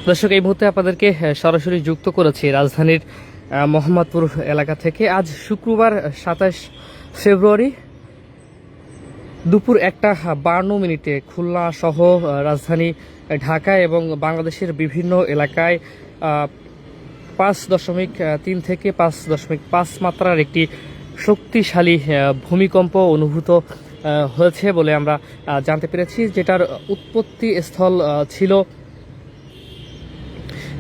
দর্শক, এই মুহূর্তে আপনাদেরকে সরাসরি যুক্ত করেছি রাজধানীর মোহাম্মদপুর এলাকা থেকে। আজ শুক্রবার 27 ফেব্রুয়ারি দুপুর 1:52 খুলনা সহ রাজধানী ঢাকা এবং বাংলাদেশের বিভিন্ন এলাকায় 5.3 থেকে 5.5 মাত্রার একটি শক্তিশালী ভূমিকম্প অনুভূত হয়েছে বলে আমরা জানতে পেরেছি, যেটার উৎপত্তি স্থল ছিল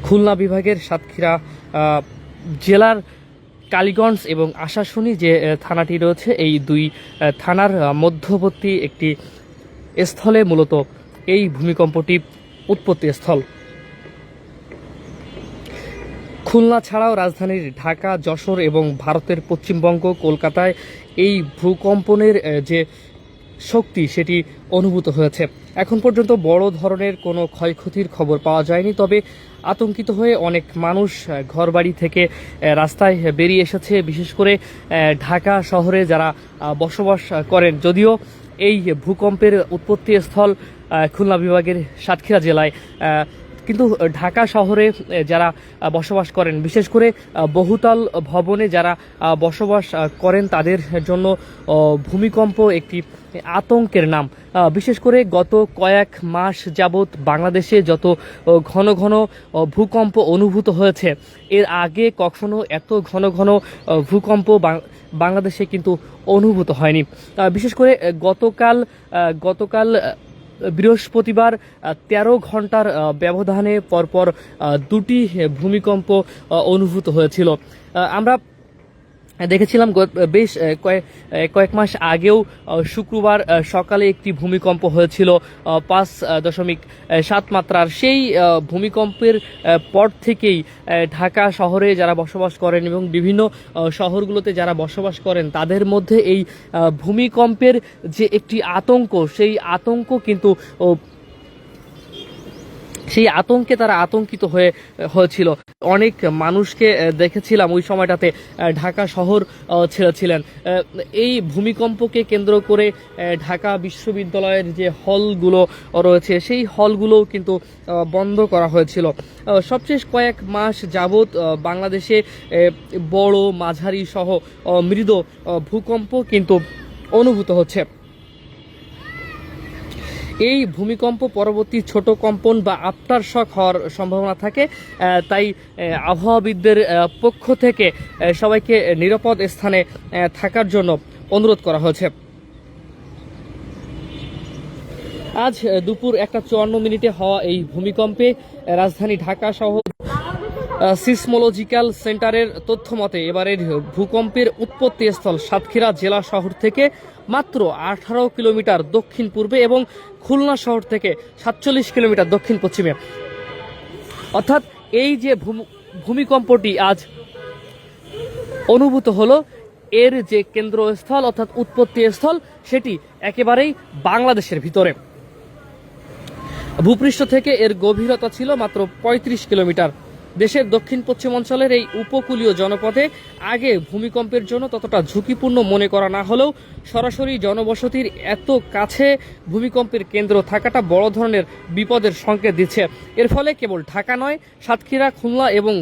খুলনা বিভাগের সাতক্ষীরা জেলার কালীগঞ্জ এবং আশাশুনি যে থানাটি রয়েছে, এই দুই থানার মধ্যবর্তী একটি স্থলে মূলত এই ভূমিকম্পটি উৎপত্তি স্থল। খুলনা ছাড়াও রাজধানীর ঢাকা, যশোর এবং ভারতের পশ্চিমবঙ্গ, কলকাতায় এই ভূকম্পনের যে শক্তি সেটি অনুভূত হয়েছে। এখন পর্যন্ত বড় ধরনের কোনো ক্ষয়ক্ষতির খবর পাওয়া যায়নি, তবে আতঙ্কিত হয়ে অনেক মানুষ ঘরবাড়ি থেকে রাস্তায় বেরিয়ে এসেছে। বিশেষ করে ঢাকা শহরে যারা বসবাস করেন, যদিও এই ভূকম্পের উৎপত্তি স্থল খুলনা বিভাগের সাতক্ষীরা জেলায়, কিন্তু ঢাকা শহরে যারা বসবাস করেন, বিশেষ করে বহুতল ভবনে যারা বসবাস করেন, তাদের জন্য ভূমিকম্প একটি আতঙ্কের নাম। বিশেষ করে গত কয়েক মাস যাবৎ বাংলাদেশে যত ঘন ঘন ভূকম্প অনুভূত হয়েছে, এর আগে কখনো এত ঘন ঘন ভূকম্প বাংলাদেশে কিন্তু অনুভূত হয়নি। বিশেষ করে গতকাল বৃহস্পতিবার 13 ঘন্টার ব্যবধানে পরপর দুটি ভূমিকম্প অনুভূত হয়েছিল। আমরা দেখেছিলাম বেশ কয়েক মাস আগেও শুক্রবার সকালে একটি ভূমিকম্প হয়েছিল 5.7 মাত্রার। সেই ভূমিকম্পের পর থেকেই ঢাকা শহরে যারা বসবাস করেন এবং বিভিন্ন শহরগুলোতে যারা বসবাস করেন, তাদের মধ্যে এই ভূমিকম্পের যে একটি আতঙ্ক, সেই আতঙ্কে তারা আতঙ্কিত হয়েছিল। অনেক মানুষকে দেখেছিলাম ওই সময়টাতে ঢাকা শহর ছেড়েছিলেন। এই ভূমিকম্পকে কেন্দ্র করে ঢাকা বিশ্ববিদ্যালয়ের যে হলগুলো রয়েছে, সেই হলগুলোও কিন্তু বন্ধ করা হয়েছিল। সবশেষ কয়েক মাস যাবৎ বাংলাদেশে বড়, মাঝারি সহ মৃদু ভূকম্প কিন্তু অনুভূত হচ্ছে। এই ভূমিকম্প পরবর্তী ছোট কম্পন বা আফটার শক হওয়ার সম্ভাবনা থাকে, তাই আবহাওয়াবিদদের পক্ষ থেকে সবাইকে নিরাপদ স্থানে থাকার জন্য অনুরোধ করা হয়েছে। আজ দুপুর 1:54 হওয়া এই ভূমিকম্পে রাজধানী ঢাকা সহ সিসমোলজিক্যাল সেন্টারের তথ্য মতে এবারের ভূকম্পের উৎপত্তি স্থল সাতক্ষীরা জেলা শহর থেকে মাত্র 18 কিলোমিটার দক্ষিণ পূর্বে এবং খুলনা শহর থেকে 47 কিলোমিটার দক্ষিণ পশ্চিমে। অর্থাৎ এই যে ভূমিকম্পটি আজ অনুভূত হলো, এর যে কেন্দ্রস্থল অর্থাৎ উৎপত্তি স্থল সেটি একেবারেই বাংলাদেশের ভিতরে। ভূপৃষ্ঠ থেকে এর গভীরতা ছিল মাত্র 35 কিলোমিটার। দেশের দক্ষিণ পশ্চিম অঞ্চলের এই উপকূলীয় জনপদে আগে ভূমিকম্পের জন্য ততটা ঝুঁকিপূর্ণ মনে করা না হলেও সরাসরি জনবসতির এত কাছে ভূমিকম্পের কেন্দ্র থাকাটা বড় ধরনের বিপদের সংকেত দিচ্ছে। এর ফলে কেবল ঢাকা নয়, সাতক্ষীরা, খুলনা এবং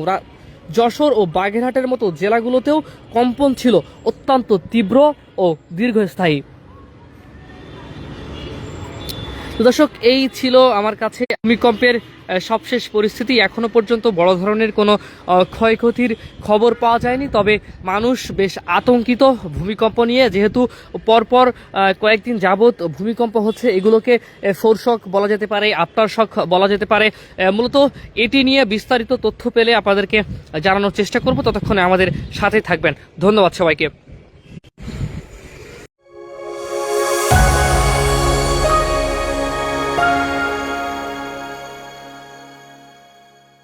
যশোর ও বাগেরহাটের মতো জেলাগুলোতেও কম্পন ছিল অত্যন্ত তীব্র ও দীর্ঘস্থায়ী। দর্শক, এই ছিল আমার কাছে ভূমিকম্পের সবশেষ পরিস্থিতি। এখনো পর্যন্ত বড় ধরনের কোনো ক্ষয়ক্ষতির খবর পাওয়া যায়নি, তবে মানুষ বেশ আতঙ্কিত ভূমিকম্প নিয়ে। যেহেতু পরপর কয়েকদিন যাবৎ ভূমিকম্প হচ্ছে, এগুলোকে ফোরশক বলা যেতে পারে, আফটার শক বলা যেতে পারে। মূলত এটি নিয়ে বিস্তারিত তথ্য পেলে আপনাদেরকে জানানোর চেষ্টা করব। ততক্ষণে আমাদের সাথে থাকবেন। ধন্যবাদ সবাইকে।